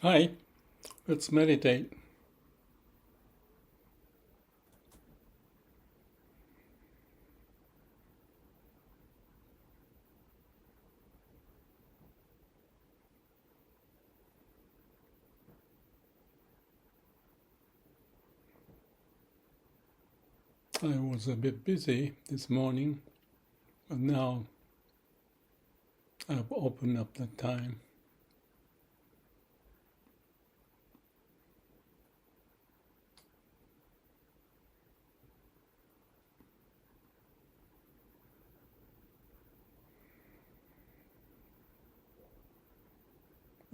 Hi, let's meditate. I was a bit busy this morning, but now I've opened up the time.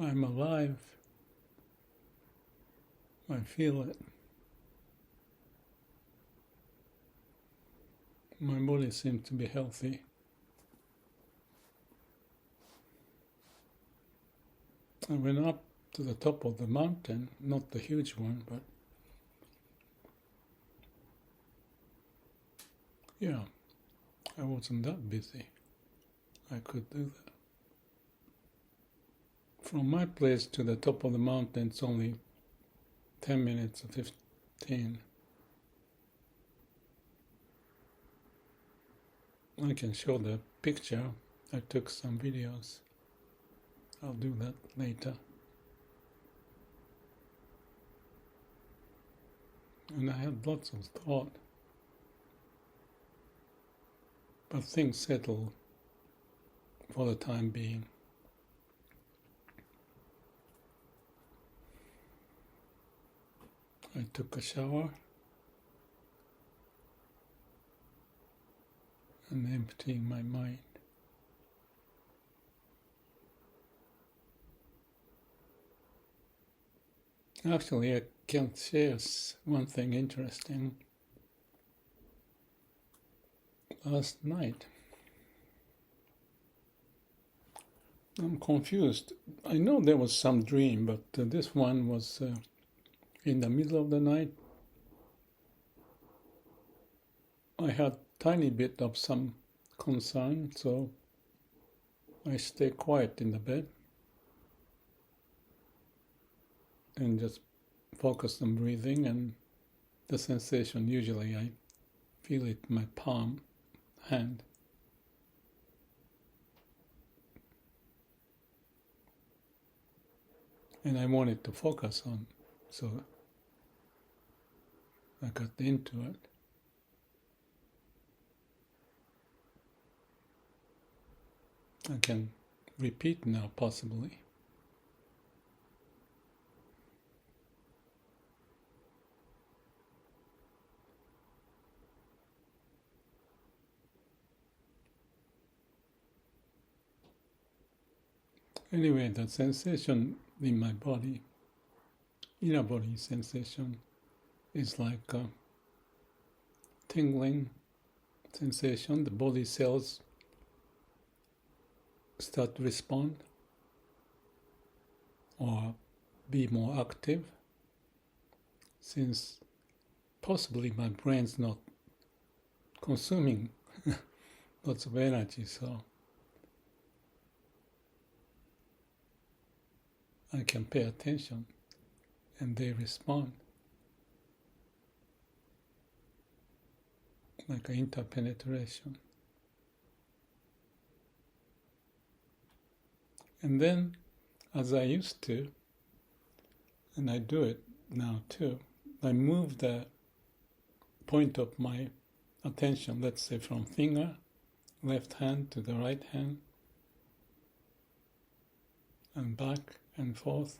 I'm alive. I feel it. My body seems to be healthy. I went up to the top of the mountain, not the huge one, but yeah, I wasn't that busy. I could do that. From my place to the top of the mountain, it's only 10 minutes or 15. I can show the picture. I took some videos. I'll do that later. And I had lots of thought, but things settle for the time being. I took a shower and emptying my mind. Actually, I can share one thing interesting. Last night, I'm confused. I know there was some dream, but this one was in the middle of the night. I had tiny bit of some concern, so I stay quiet in the bed and just focus on breathing, and the sensation, usually I feel it in my palm hand. And I wanted to focus on, so I got into it. I can repeat now, possibly. Anyway, the sensation in my body, inner body sensation, is like a tingling sensation. The body cells start to respond or be more active, since possibly my brain's not consuming lots of energy, so I can pay attention and they respond like an interpenetration. And then, as I used to, and I do it now too, I move the point of my attention, let's say from finger, left hand to the right hand, and back and forth,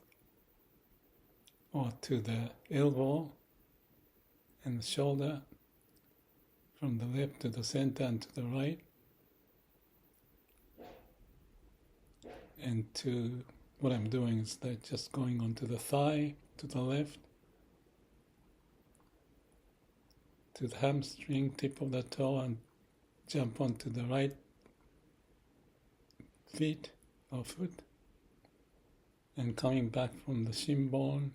or to the elbow and the shoulder, from the left to the center and to the right, and to what I'm doing is that just going onto the thigh to the left, to the hamstring, tip of the toe, and jump onto the right feet or foot, and coming back from the shin bone,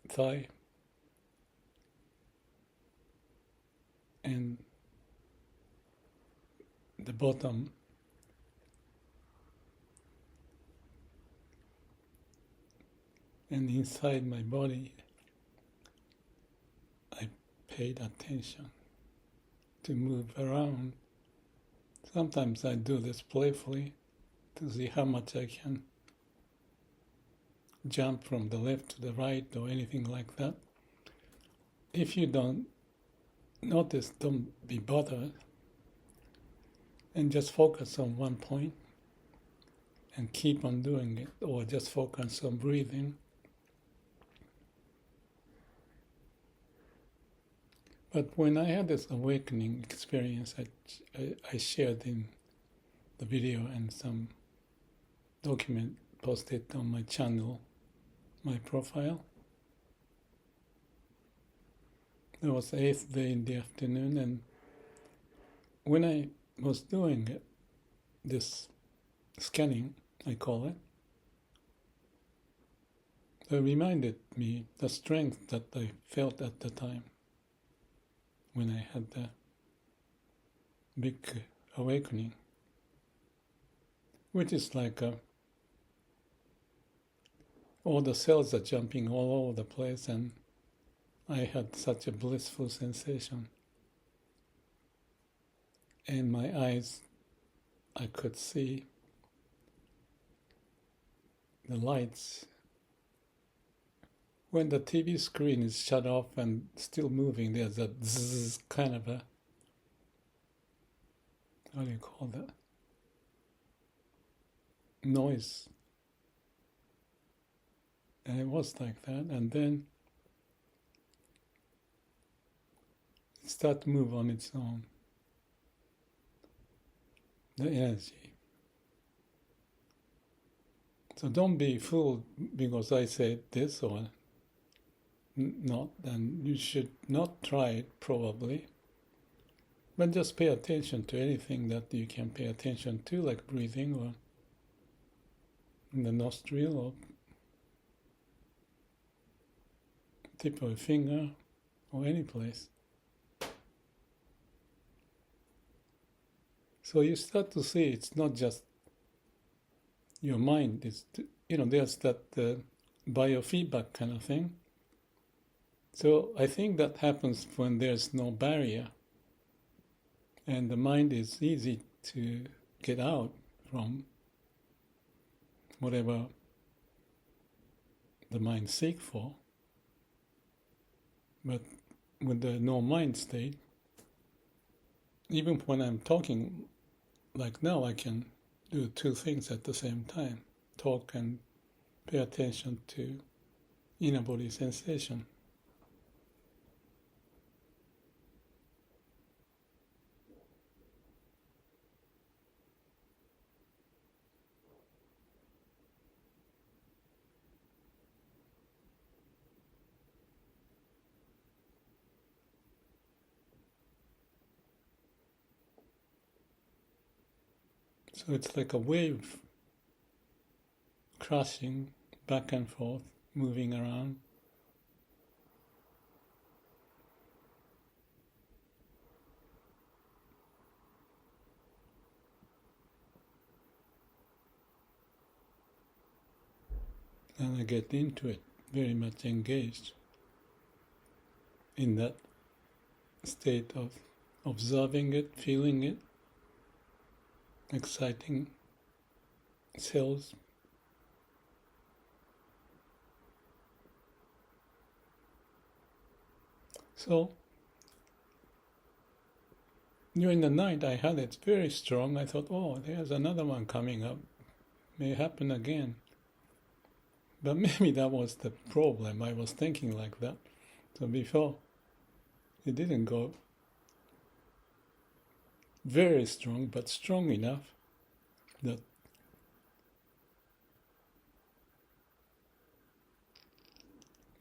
thigh, and the bottom and inside my body, I paid attention to move around. Sometimes I do this playfully to see how much I can jump from the left to the right or anything like that. If you don't notice, don't be bothered, and just focus on one point and keep on doing it, or just focus on breathing. But when I had this awakening experience, I shared in the video and some document posted on my channel, my profile. It was the 8th day in the afternoon, and when I was doing it, this scanning, I call it, it reminded me the strength that I felt at the time when I had the big awakening, which is like all the cells are jumping all over the place, and I had such a blissful sensation. And my eyes, I could see the lights. When the TV screen is shut off and still moving, there's a zzz kind of a, how do you call that? Noise. And it was like that, and then it started to move on its own. The energy. So don't be fooled because I said this or not, and you should not try it probably. But just pay attention to anything that you can pay attention to, like breathing or in the nostril or tip of a finger or any place. So you start to see it's not just your mind. It's, there's that biofeedback kind of thing. So I think that happens when there's no barrier. And the mind is easy to get out from whatever the mind seeks for. But with the no mind state, even when I'm talking, like now, I can do two things at the same time. Talk and pay attention to inner body sensation. So it's like a wave crashing back and forth, moving around. And I get into it, very much engaged in that state of observing it, feeling it, exciting cells. So during the night I had it very strong. I thought, oh, there's another one coming up. May happen again. But maybe that was the problem. I was thinking like that. So before, it didn't go very strong, but strong enough that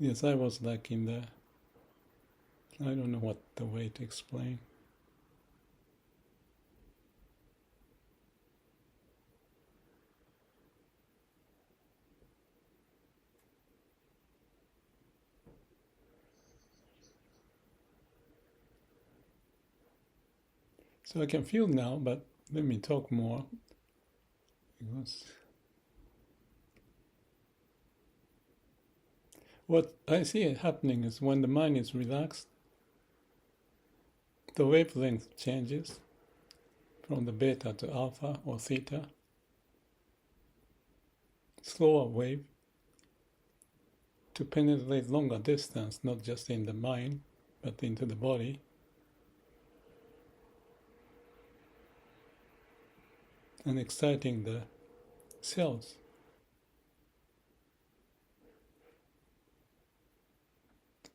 yes, I was like in the, I don't know what the way to explain. So I can feel now, but let me talk more. Because What I see happening is when the mind is relaxed, the wavelength changes from the beta to alpha or theta, slower wave, to penetrate longer distance, not just in the mind, but into the body. And exciting the cells.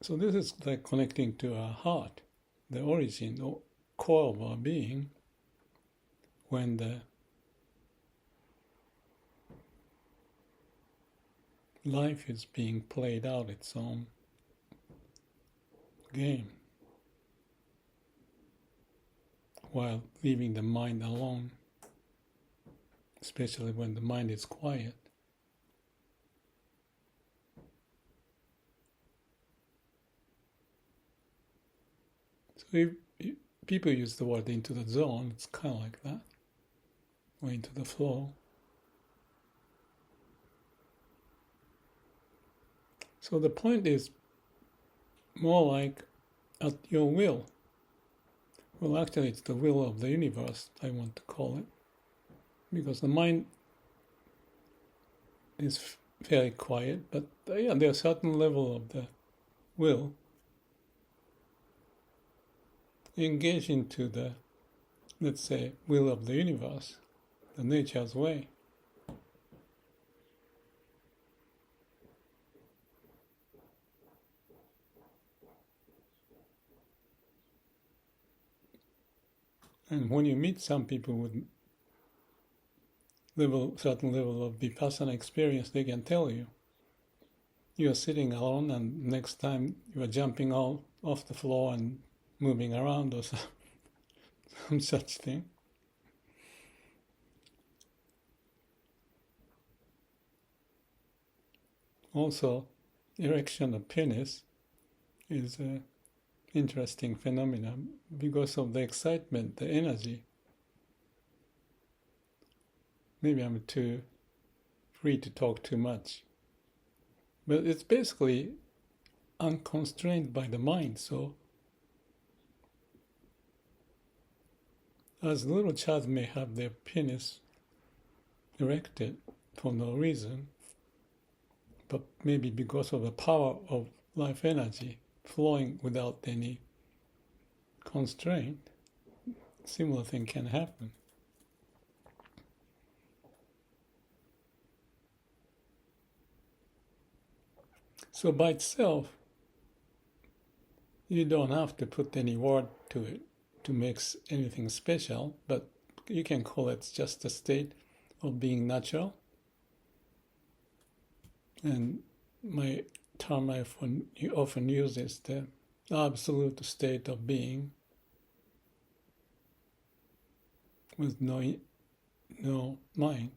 So this is like connecting to our heart, the origin or core of our being, when the life is being played out its own game, while leaving the mind alone, especially when the mind is quiet. So if people use the word into the zone, it's kind of like that, or into the flow. So the point is more like at your will. Well, actually, it's the will of the universe, I want to call it, because the mind is very quiet, but there's a certain level of the will engage into the, let's say, will of the universe, the nature's way. And when you meet some people with certain level of vipassana experience, they can tell you. You are sitting alone, and next time you are jumping all off the floor and moving around or some such thing. Also, erection of penis is an interesting phenomenon because of the excitement, the energy. Maybe I'm too free to talk too much. But it's basically unconstrained by the mind. So as little child may have their penis erected for no reason, but maybe because of the power of life energy flowing without any constraint, similar thing can happen. So by itself, you don't have to put any word to it to make anything special, but you can call it just a state of being natural. And my term I often use is the absolute state of being with no mind.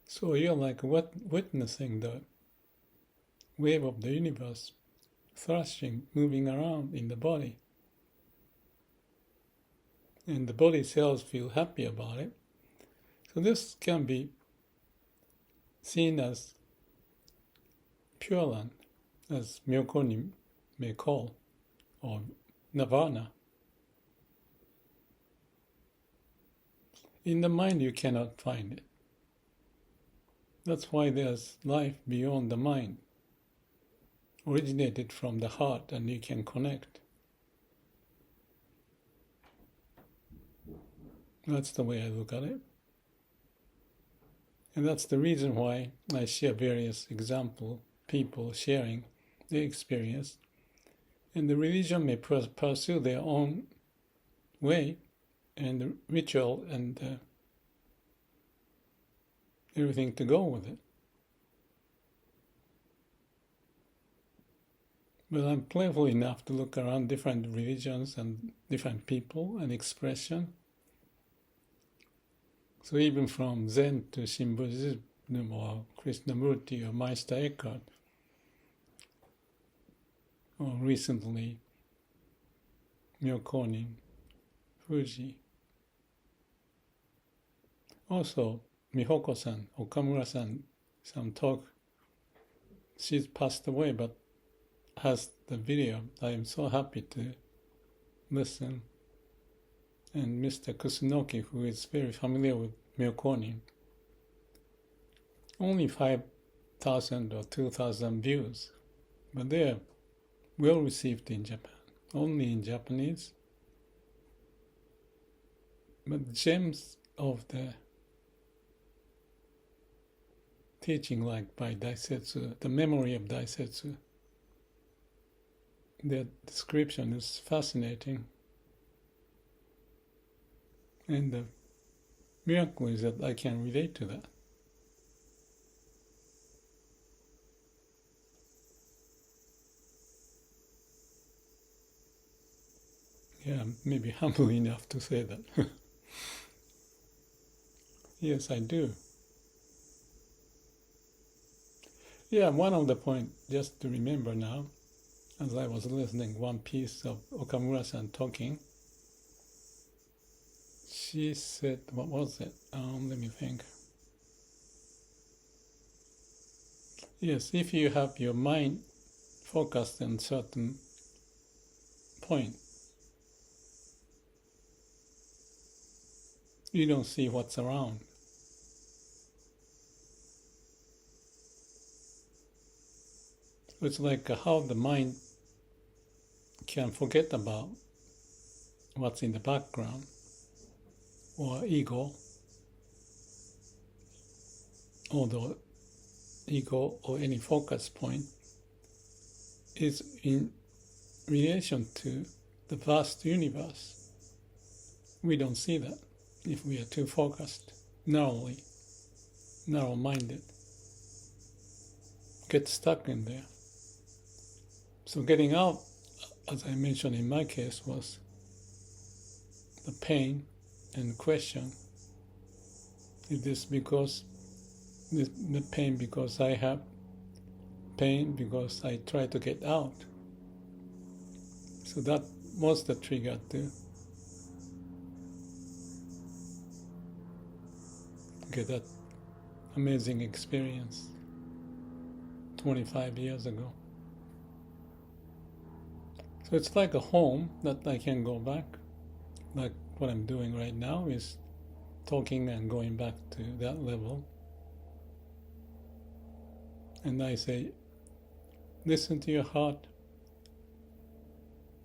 So you're like witnessing the wave of the universe thrashing, moving around in the body. And the body cells feel happy about it. So this can be seen as Pure Land, as Myokoni may call, or nirvana. In the mind you cannot find it. That's why there's life beyond the mind, originated from the heart, and you can connect. That's the way I look at it. And that's the reason why I share various examples, people sharing their experience. And the religion may pursue their own way, and the ritual and everything to go with it. But I'm playful enough to look around different religions and different people and expression. So even from Zen to Shinbuddhism or Krishnamurti or Meister Eckhart, or recently Myokonin, Fuji. Also, Mihoko-san, Okamura-san, some talk. She's passed away, but has the video. I am so happy to listen. And Mr. Kusunoki, who is very familiar with Myokonin, only 5,000 or 2,000 views, but they are well received in Japan, only in Japanese. But gems of the teaching, like by Daisetsu, the memory of Daisetsu, their description is fascinating. And the miracle is that I can relate to that. Yeah, maybe humble enough to say that. Yes, I do. Yeah, one of the points, just to remember now, as I was listening one piece of Okamura-san talking, she said, what was it? Let me think. Yes, if you have your mind focused on certain point, you don't see what's around. So it's like how the mind can forget about what's in the background, or ego, although ego or any focus point is in relation to the vast universe. We don't see that if we are too focused, narrow-minded, get stuck in there. So getting out, as I mentioned in my case, was the pain and question, is this because the pain because I have pain because I try to get out? So that was the trigger to get that amazing experience 25 years ago. So it's like a home that I can go back. Like what I'm doing right now is talking and going back to that level. And I say, listen to your heart,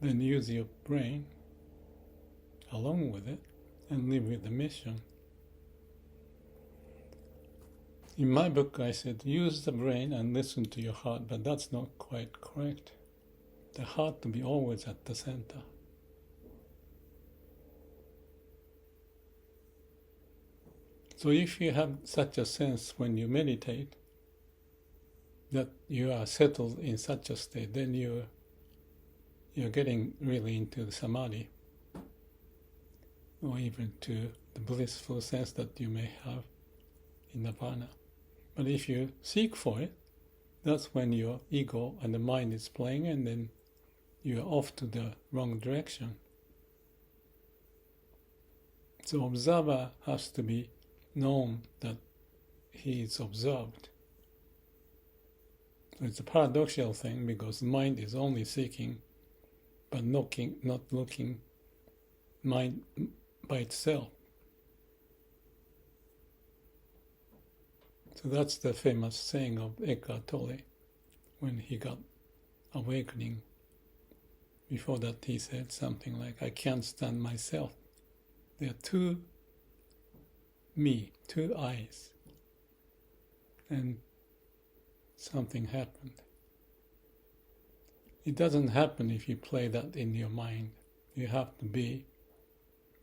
then use your brain along with it and live with the mission. In my book, I said, use the brain and listen to your heart, but that's not quite correct. The heart to be always at the center. So if you have such a sense when you meditate, that you are settled in such a state, then you're getting really into the samadhi, or even to the blissful sense that you may have in nirvana. But if you seek for it, that's when your ego and the mind is playing, and then you're off to the wrong direction. So observer has to be known that he is observed. So it's a paradoxical thing, because the mind is only seeking, but not looking mind by itself. So that's the famous saying of Eckhart Tolle when he got awakening. Before that he said something like, I can't stand myself. There are two me, two eyes. And something happened. It doesn't happen if you play that in your mind. You have to be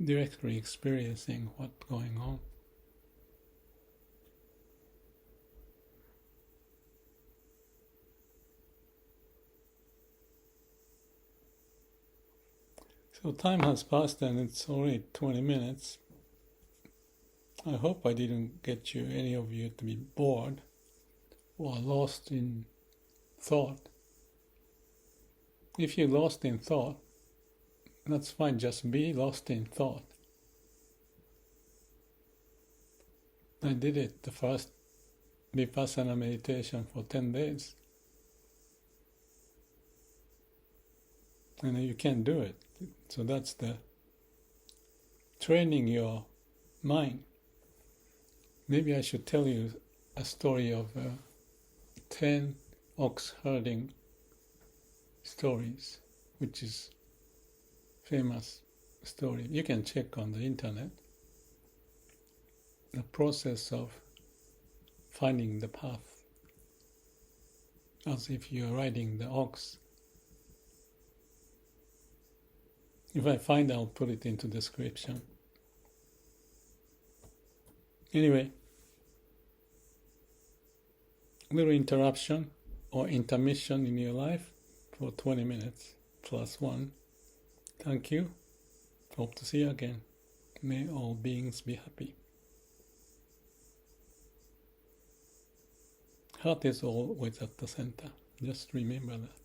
directly experiencing what's going on. So time has passed and it's already 20 minutes. I hope I didn't get any of you to be bored or lost in thought. If you're lost in thought, That's fine, just be lost in thought. I did it, the first Vipassana meditation for 10 days. And you can do it. So that's the training your mind. Maybe I should tell you a story of 10 ox herding stories, which is famous story. You can check on the internet. The process of finding the path, as if you're riding the ox. If I find, I'll put it into description. Anyway, little interruption or intermission in your life for 20 minutes plus one. Thank you. Hope to see you again. May all beings be happy. Heart is always at the center. Just remember that.